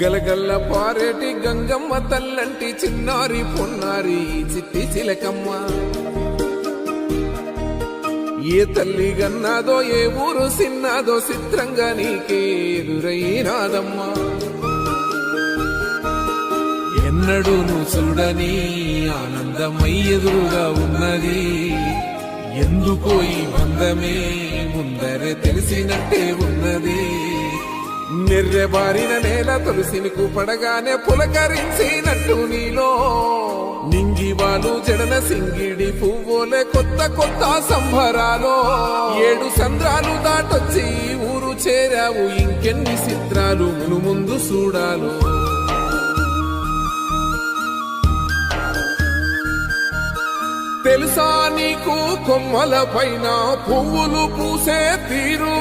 గలగల్ల పారేటి గంగమ్మ తల్లంటి చిన్నారి పొన్నారి చిట్టి చిలకమ్మ. ఏ తల్లి గన్నాదో ఏ ఊరు సిన్నాదో చిత్రంగా నీకే ఎదురైనాదమ్మా. ఎన్నడూ నువ్వు చూడని ఆనందమై ఎదురుగా ఉన్నది. ఎందుకో ఈ బంధమే ముందరే తెలిసినట్టే ఉన్నది. నిర్రెబారిన నేల తులసినికు పడగానే పులకరించినట్టు నీలో నింగివాలు జడన సింగిడి పువ్వులే కొత్త కొత్త సంభరాలో. 7 సంద్రాలు దాటొచ్చి ఊరు చేరావు, ఇంకెన్ని చిత్రాలు మును ముందు చూడాలో. తెలుసా నీకు కొమ్మల పైన పువ్వులు పూసే తీరు.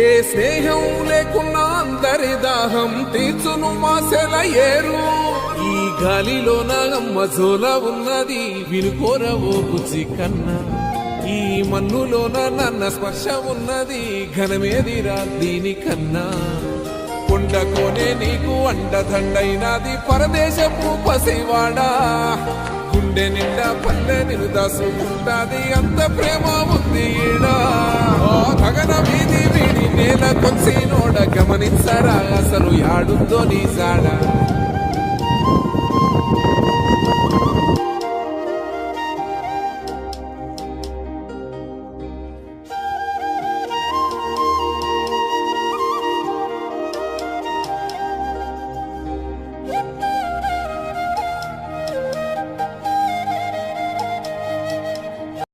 ఏ స్నేహం లేకున్నా అందరి దాహం తీర్చును మాసెల ఏరు. ఈ గాలిలోన అమ్మ జోల ఉన్నది వినుకోరవో బుజ్జి కన్నా. ఈ మన్నులోన నన్న స్పర్శ ఉన్నది ఘనమేదిరా దీనికన్నా. కొండకోనే నీకు అండదండైనది పరదేశపు పసివాడా. గుండె నిండా పల్లె నిన్ను దాసుకుంటాది అంత ప్రేమ ఉంది ఈడా. గగన వీధి వీడి నేల కొచ్చి నోడ గమనించరా అసలు యాడుందో నీ జాడ.